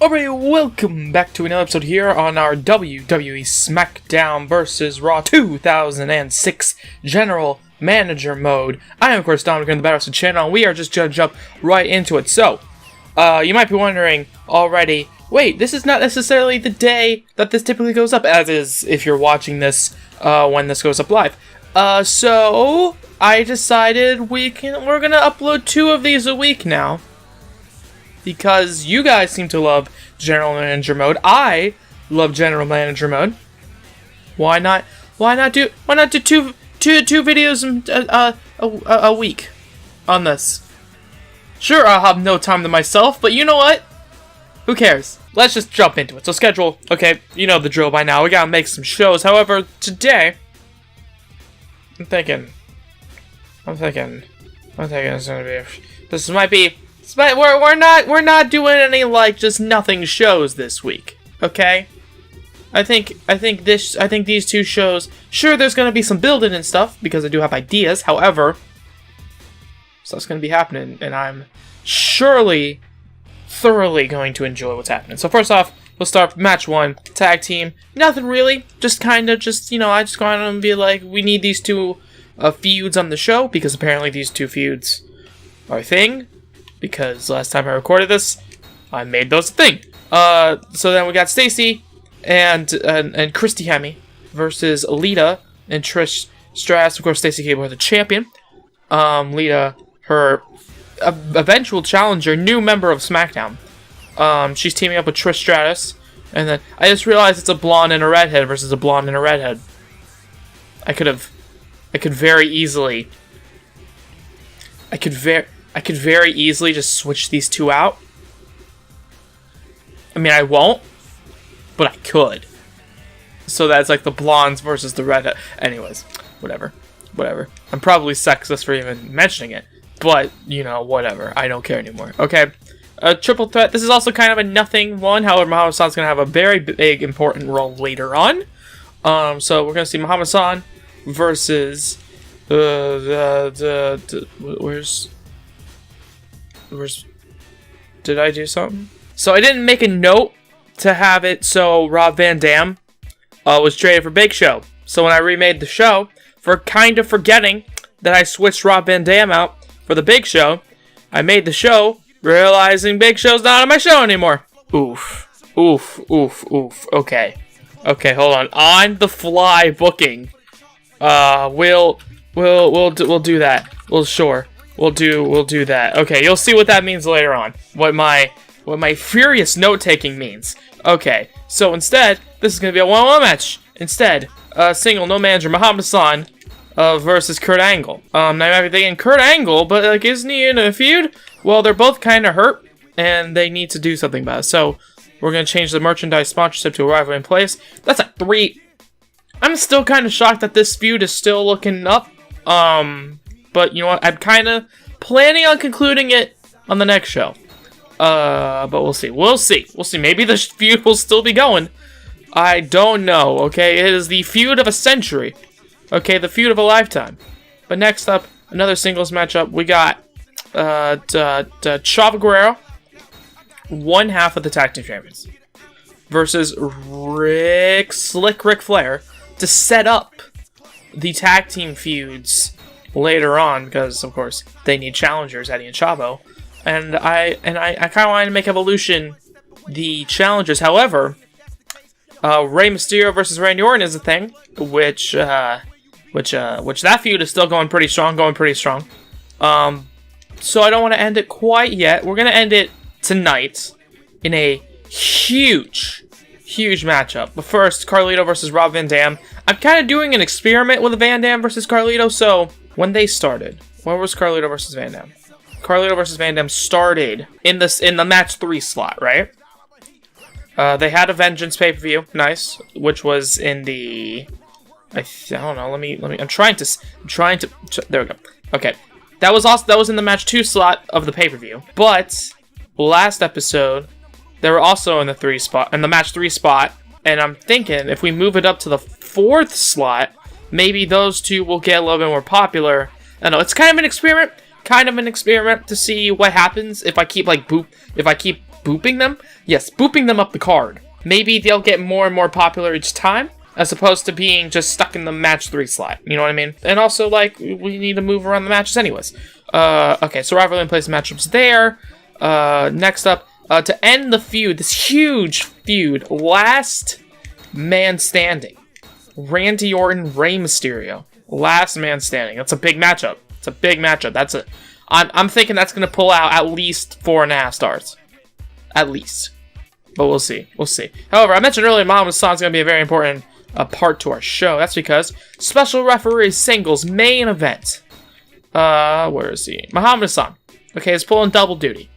Alright, welcome back to another episode here on our WWE SmackDown vs. Raw 2006 General Manager mode. I am, of course, Dominic on the Battle Wrestling channel, and we are just going to jump right into it. So, you might be wondering already, wait, this is not necessarily the day that this typically goes up, as is if you're watching this when this goes up live. So, I decided we're going to upload 2 of these a week now. Because you guys seem to love General Manager mode. I love General Manager mode. Why not do 2 videos a week on this? Sure, I'll have no time to myself, but you know what? Who cares? Let's just jump into it. So schedule, okay, you know the drill by now. We gotta make some shows. However, today, I'm thinking it's gonna be. This might be. But we're not doing any like just nothing shows this week, okay? I think these 2 shows. Sure, there's gonna be some building and stuff because I do have ideas. However, stuff's gonna be happening, and I'm surely thoroughly going to enjoy what's happening. So first off, we'll start with match 1, tag team. Nothing really, just kind of you know, I just want to be like, we need these 2 feuds on the show because apparently these 2 feuds are a thing. Because last time I recorded this, I made those a thing. So then we got Stacy and Christy Hemme versus Lita and Trish Stratus. Of course, Stacy Cable, the champion. Lita, her eventual challenger, new member of SmackDown. She's teaming up with Trish Stratus. And then I just realized it's a blonde and a redhead versus a blonde and a redhead. I could very easily just switch these 2 out. I mean, I won't, but I could. So that's like the blondes versus the redhead. Anyways, whatever. I'm probably sexist for even mentioning it, but, you know, whatever. I don't care anymore. Okay, triple threat. This is also kind of a nothing one. However, Muhammad Hassan's going to have a very big, important role later on. So we're going to see Muhammad Hassan versus... Did I do something? So I didn't make a note to have it so Rob Van Dam was traded for Big Show. So when I remade the show, for kind of forgetting that I switched Rob Van Dam out for the Big Show, I made the show realizing Big Show's not on my show anymore. Oof. Okay, hold on. On the fly booking. We'll do that. We'll do that. Okay, you'll see what that means later on. What my furious note-taking means. Okay, so instead, this is gonna be a 1-on-1 match. Instead, single, no manager, Muhammad Hassan versus Kurt Angle. Now you might be thinking, Kurt Angle, but like, isn't he in a feud? Well, they're both kind of hurt, and they need to do something about it. So we're gonna change the merchandise sponsorship to a rivalry in place. That's a 3. I'm still kind of shocked that this feud is still looking up. But you know what? I'm kind of planning on concluding it on the next show. But we'll see. We'll see. Maybe the feud will still be going. I don't know, okay? It is the feud of a century. Okay, the feud of a lifetime. But next up, another singles matchup. We got Chavo Guerrero, one half of the tag team champions, versus Ric Flair to set up the tag team feuds later on, because of course they need challengers, Eddie and Chavo, and I kind of wanted to make Evolution the challengers. However, Rey Mysterio versus Randy Orton is a thing, which that feud is still going pretty strong. So I don't want to end it quite yet. We're gonna end it tonight in a huge matchup. But first, Carlito versus Rob Van Dam. I'm kind of doing an experiment with Van Dam versus Carlito. So when they started, where was Carlito versus Van Dam? Carlito versus Van Dam started in the match 3 slot, right? They had a Vengeance pay-per-view, nice, which was in the I don't know. Let me. I'm trying to. There we go. Okay, that was in the match 2 slot of the pay-per-view. But last episode, they were also in the match 3 spot, and I'm thinking if we move it up to the 4th slot, maybe those 2 will get a little bit more popular. I don't know. It's kind of an experiment to see what happens if I keep booping them? Yes, booping them up the card. Maybe they'll get more and more popular each time, as opposed to being just stuck in the match 3 slot. You know what I mean? And also, like, we need to move around the matches anyways. Okay, so Rivalry plays matchups there. Next up, to end the feud, this huge feud, last man standing. Randy Orton, Rey Mysterio. Last man standing. That's a big matchup. It's a big matchup. I'm thinking that's going to pull out at least 4.5 stars. At least. But we'll see. We'll see. However, I mentioned earlier Muhammad Hassan is going to be a very important part to our show. That's because special referee singles main event. Where is he? Muhammad Hassan. Okay, he's pulling double duty.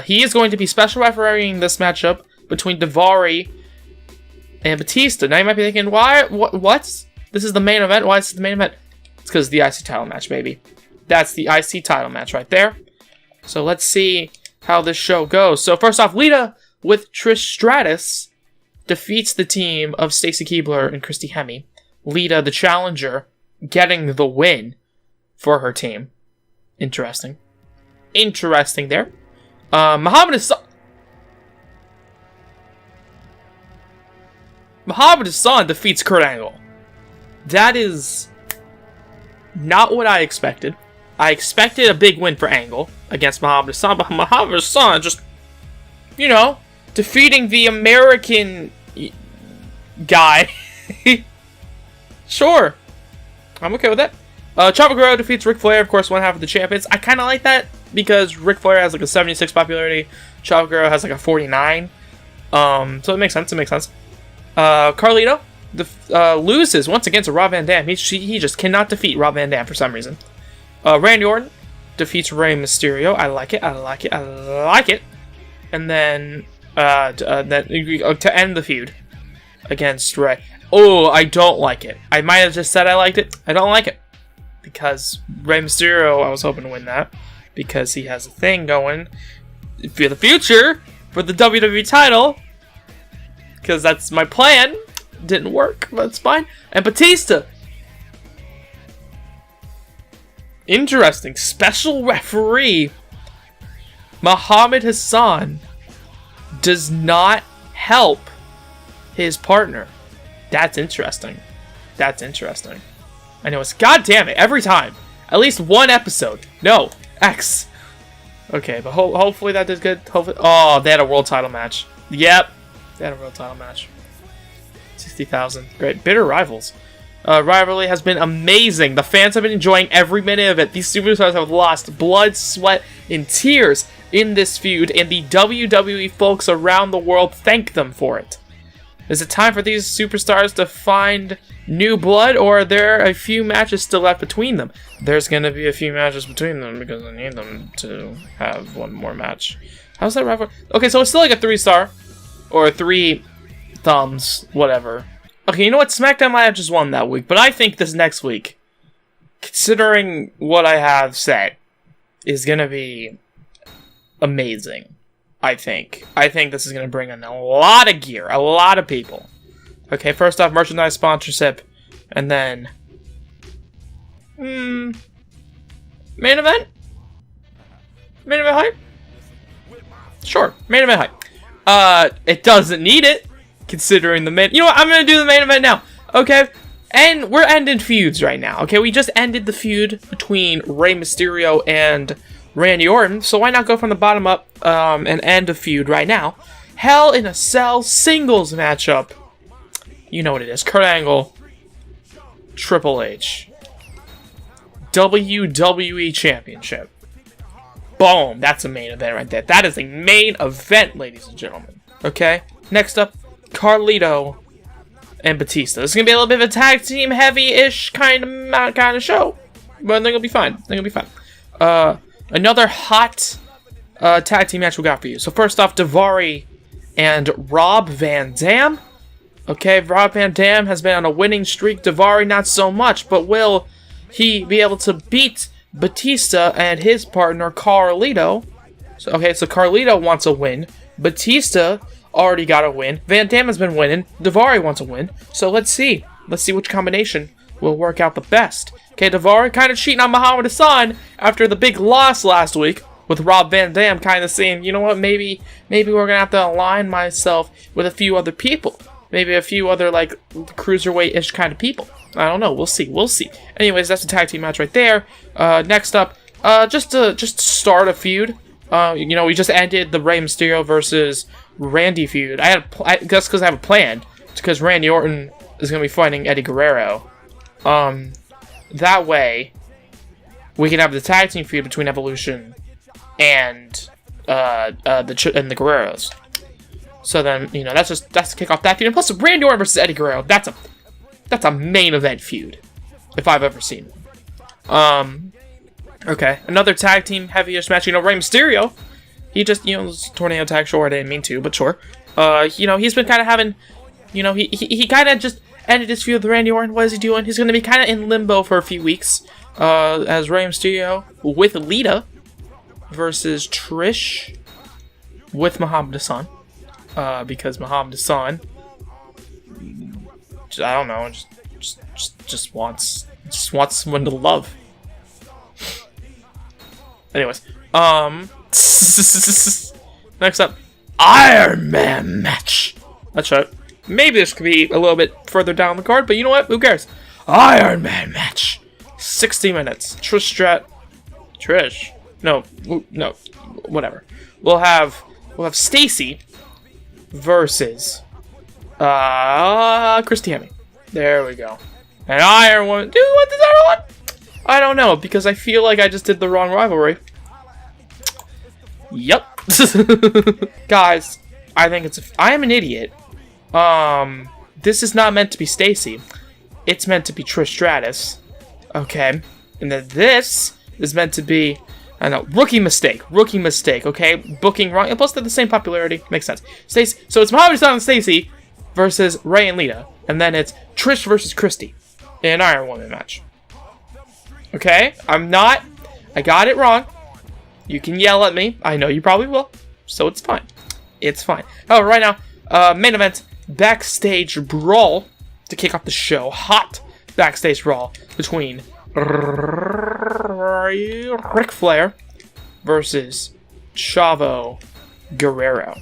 He is going to be special refereeing this matchup between Daivari and Batista. Now you might be thinking, why? What? This is the main event? Why is it the main event? It's because of the IC title match, baby. That's the IC title match right there. So let's see how this show goes. So first off, Lita with Trish Stratus defeats the team of Stacy Keibler and Christy Hemme. Lita, the challenger, getting the win for her team. Interesting. Interesting there. Muhammad Hassan defeats Kurt Angle. That is not what I expected. I expected a big win for Angle against Muhammad Hassan, but Muhammad Hassan just, you know, defeating the American guy. Sure. I'm okay with that. Chavo Guerrero defeats Ric Flair, of course, one half of the champions. I kind of like that because Ric Flair has like a 76 popularity. Chavo Guerrero has like a 49. So it makes sense. It makes sense. Carlito loses once again to Rob Van Dam. He just cannot defeat Rob Van Dam for some reason. Randy Orton defeats Rey Mysterio. I like it. I like it. I like it. And then to end the feud against Rey. Oh, I don't like it. I might have just said I liked it. I don't like it. Because Rey Mysterio, I was hoping to win that. Because he has a thing going for the future for the WWE title. Because that's my plan. Didn't work, but it's fine. And Batista. Interesting. Special referee Muhammad Hassan does not help his partner. That's interesting. That's interesting. I know it's goddamn it every time. At least one episode. No, X. Okay, but hopefully that did good. Hopefully, oh, they had a world title match. Yep, they had a world title match. 60,000. Great. Bitter rivals. Rivalry has been amazing. The fans have been enjoying every minute of it. These superstars have lost blood, sweat, and tears in this feud, and the WWE folks around the world thank them for it. Is it time for these superstars to find new blood, or are there a few matches still left between them? There's going to be a few matches between them because I need them to have one more match. How's that rivalry? Okay, so it's still like a 3-star. Or 3 thumbs, whatever. Okay, you know what? SmackDown might have just won that week, but I think this next week, considering what I have said, is going to be amazing. I think this is going to bring in a lot of gear, a lot of people. Okay, first off, merchandise sponsorship, and then main event? Main event hype? Sure, main event hype. It doesn't need it, considering the main... You know what, I'm going to do the main event now, okay? And we're ending feuds right now, okay? We just ended the feud between Rey Mysterio and Randy Orton, so why not go from the bottom up and end a feud right now? Hell in a Cell singles matchup. You know what it is. Kurt Angle, Triple H. WWE Championship. Boom. That's a main event right there. That is a main event, ladies and gentlemen. Okay? Next up, Carlito and Batista. This is going to be a little bit of a tag team heavy-ish kind of show. But they're going to be fine. They're going to be fine. Another hot tag team match we got for you. So first off, Daivari and Rob Van Dam. Okay, Rob Van Dam has been on a winning streak. Daivari not so much, but will he be able to beat Batista and his partner Carlito? So, okay, so Carlito wants a win. Batista already got a win. Van Dam has been winning. Daivari wants a win. So let's see. Let's see which combination will work out the best. Okay, Daivari kind of cheating on Muhammad Hassan after the big loss last week. with Rob Van Dam kind of saying, you know what, maybe we're gonna have to align myself with a few other people, maybe a few other like cruiserweight-ish kind of people. I don't know. We'll see. Anyways, that's a tag team match right there. Next up, just to start a feud. We just ended the Rey Mysterio versus Randy feud. I guess because I have a plan, because Randy Orton is gonna be fighting Eddie Guerrero. That way, we can have the tag team feud between Evolution and the Guerreros. So then, that's to kick off that feud. And plus, Randy Orton versus Eddie Guerrero. That's a main event feud, if I've ever seen one. Okay, another tag team heavyish match. Rey Mysterio, he just, tornado tag. Sure, I didn't mean to, but sure. He's been kind of having, he kind of just ended his feud with Randy Orton. What is he doing? He's going to be kind of in limbo for a few weeks. As Rey Mysterio with Lita versus Trish with Muhammad Hassan. Because Muhammad Hassan, I don't know, just wants someone to love. Anyways, next up, Iron Man match. That's right. Maybe this could be a little bit further down the card, but you know what? Who cares? Iron Man match. 60 minutes. Trish. No, whatever. We'll have Stacy versus Christy Hemme. There we go. And Iron Woman. Do you want this Iron Woman? I don't know, because I feel like I just did the wrong rivalry. Yup. Guys, I am an idiot. This is not meant to be Stacy. It's meant to be Trish Stratus. Okay. And then this is meant to be, I don't know, rookie mistake, okay? Booking wrong. And plus, they're the same popularity. Makes sense. Stacy. So it's Muhammad Hassan and Stacy versus Rey and Lita. And then it's Trish versus Christy in an Iron Woman match. Okay? I got it wrong. You can yell at me. I know you probably will. So it's fine. It's fine. Oh, right now, main event, backstage brawl to kick off the show. Hot backstage brawl between Ric Flair versus Chavo Guerrero.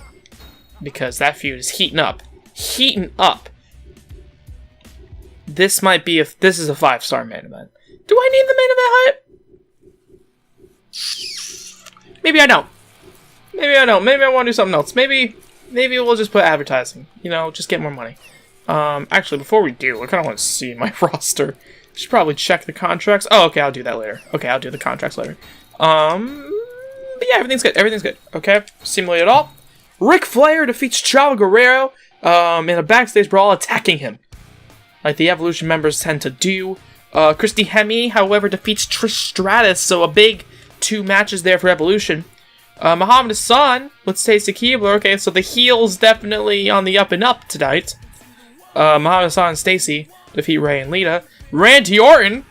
Because that feud is heating up. This is a 5-star main event. Do I need the main event hype? Maybe I don't. Maybe I want to do something else. Maybe we'll just put advertising. Just get more money. Actually, before we do, I kind of want to see my roster. Should probably check the contracts. Oh, okay, I'll do that later. Okay, I'll do the contracts later. But yeah, everything's good. Okay, simulate it all. Ric Flair defeats Chavo Guerrero in a backstage brawl, attacking him, like the Evolution members tend to do. Christy Hemme, however, defeats Trish Stratus, so a big 2 matches there for Evolution. Muhammad Hassan with Stacy Keibler. Okay, so the heels definitely on the up and up tonight. Muhammad Hassan and Stacy defeat Rey and Lita. Randy Orton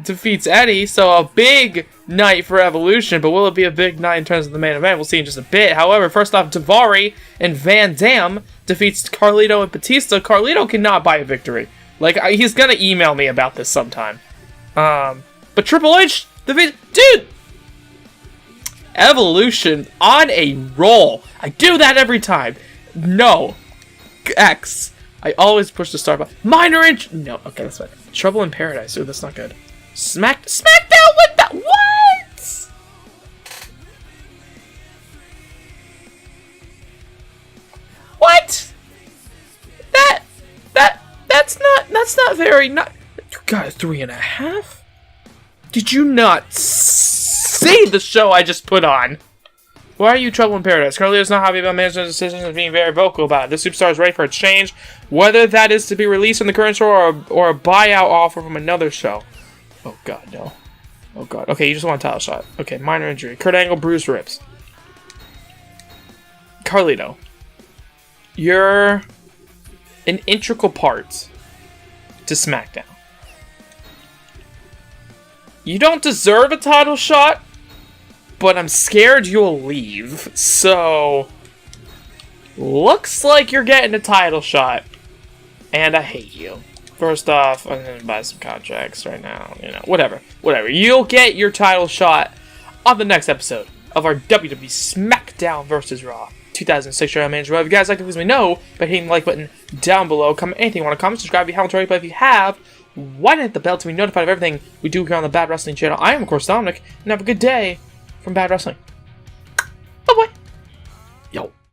defeats Eddie, so a big night for Evolution, but will it be a big night in terms of the main event? We'll see in just a bit. However, first off, Daivari and Van Dam defeats Carlito and Batista. Carlito cannot buy a victory. He's gonna email me about this sometime. But Triple H defeats... Dude! Evolution on a roll. I do that every time. No. X. I always push the start button. Minor inch. No, okay, that's fine. Trouble in Paradise. Ooh, that's not good. SmackDown with that. What? What? That's not very. Not. You got a 3.5. Did you not see the show I just put on? Why are you Trouble in Paradise? Carlito's not happy about management decisions and being very vocal about it. The superstar is ready for a change, whether that is to be released from the current show or a buyout offer from another show. Oh god, no. Oh god. Okay, you just want a title shot. Okay, minor injury. Kurt Angle bruised ribs. Carlito, you're an integral part to SmackDown. You don't deserve a title shot, but I'm scared you'll leave, so looks like you're getting a title shot, and I hate you. First off, I'm gonna buy some contracts right now, whatever. You'll get your title shot on the next episode of our WWE SmackDown vs. Raw 2006 General Manager. If you guys like it, please let me know by hitting the like button down below. Comment anything you want to comment, subscribe if you haven't already, but if you have, why not hit the bell to be notified of everything we do here on the Bad Wrestling channel? I am, of course, Dominic, and have a good day from Bad Wrestling.